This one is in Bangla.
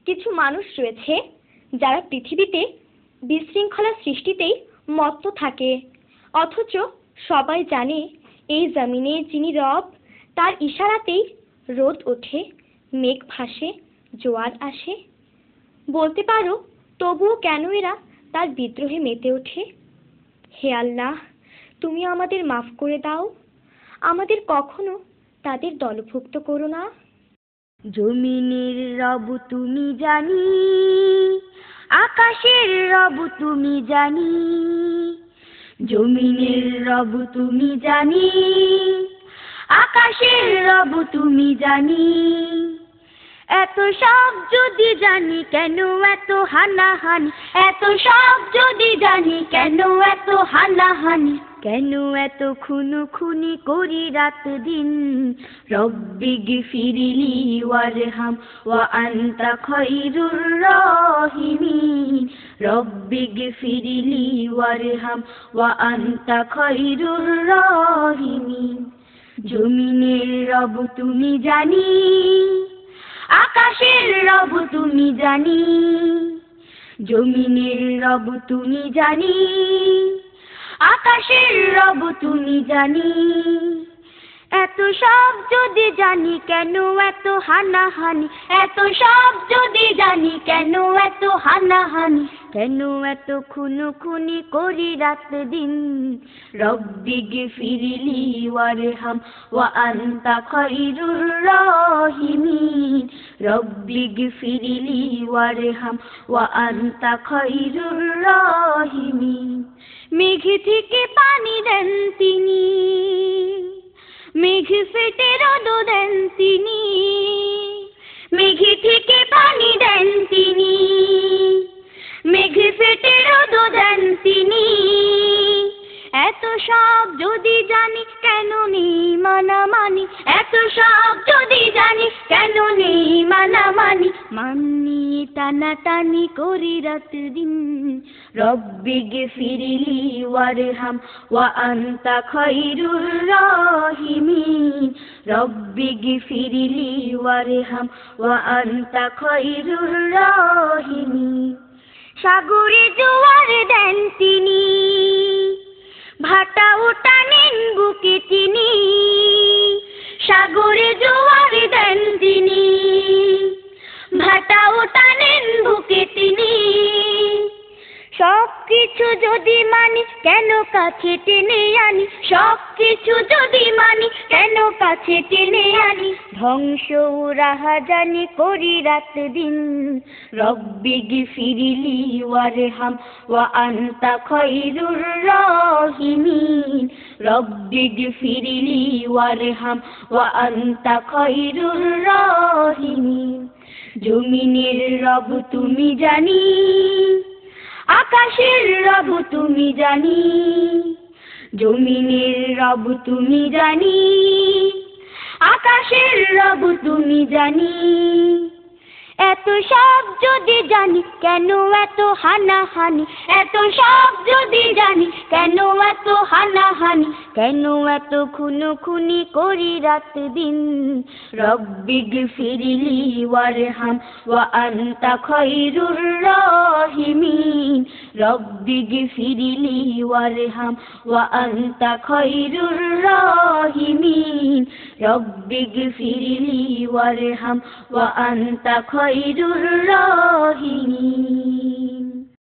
কিছু মানুষ রয়েছে যারা পৃথিবীতে বিশৃঙ্খলা সৃষ্টিতেই মত্ত থাকে, অথচ সবাই জানে এই জমিনে যিনি রব, তার ইশারাতেই রোদ ওঠে, মেঘ ভাসে, জোয়ার আসে। বলতে পারো তবুও কেন এরা তার বিদ্রোহে মেতে ওঠে? হে আল্লাহ, তুমি আমাদের মাফ করে দাও, আমাদের কখনো তাদের দলভুক্ত করো না। জমিনের রব তুমি জানি, আকাশের রব তুমি জানি। জমিনের রব তুমি জানি, আকাশের রব তুমি জানি। এত সব যদি জানি কেন এত হানাহানি, এত সব যদি জানি কেন এত হানাহানি, কেন এত খুনোখুনি করি রাত দিন। রব্বি গফিরলি ওয়ারহাম ওয়া আনতা খায়রুর রাহিমিন। রব্বি গফিরলি ওয়ারহাম ওয়া আনতা খায়রুর রাহিমিন। জমিনের রব তুমি জানি, আকাশের রব তুমি জানি। জমিনের রব তুমি জানি, আকাশের রব তুমি জানি। এত সব যদি জানি কেন এত হানাহানি, এত সব যদি জানি কেন এত হানাহানি, কেন এত খুনোখুনি করি রাত দিন। রব্বি গফিরলি ওয়ারহাম ওয়া আনতা খায়রুর রাহিমিন। রব্বি গফিরলি ওয়ারহাম ওয়া আনতা খায়রুর রাহিমিন। মেঘ থেকে পানি দেন তিনি, মেঘ ফেটে রোদ দেন তিনি। মেঘ থেকে পানি দেন তিনি, মেঘ ফেটে রোদ দেন তিনি। এত সব যদি জানি কেন নেই মানামানি, এত সব যদি জানি কেন নেই মানামানি, মানি টানাটানি করি রাত দিন। রব্বি গফিরলি ওয়ারহাম ওয়া আনতা খায়রুর রাহিমিন। রব্বি গফিরলি ওয়ারহাম ওয়া আনতা খায়রুর রাহিমিন। সাগরে জোয়ার দেন তিনি, ভাটা উঠানেন বুকে তিনি। সাগরে জোয়ার দেন তিনি, ভাটা উঠানেন বুকে তিনি। সব কিছু যদি মানি কেন কাছে টেনে আনি, সব কিছু যদি মানি কেন কাছে টেনে আনি। ধ্বংস রাহাজানি করি রাত দিন। রব্বি গফিরলি ওয়ারহাম ওয়া আনতা খায়রুর রাহিমিন। রব্বি গফিরলি ওয়ারহাম ওয়া আনতা খায়রুর রাহিমিন। জমিনের রব তুমি জানি, আকাশের রব তুমি জানি। জমিনের রব তুমি জানি, আকাশের রব তুমি জানি। এত সব যদি জানি কেন এত হানাহানি, এত সব যদি জানি কেন এত হানাহানি, কেন এত খুনোখুনি করি রাত দিন। রব্বি গফিরলি ওয়ারহাম ওয়া আনতা খায়রুর রাহিমিন। রব্বি গফিরলি ওয়ারহাম ওয়া আনতা খায়রুর রাহিমিন। রব্বি গফিরলি ওয়ারহাম ওয়া আনতা খায়রুর রাহিমিন।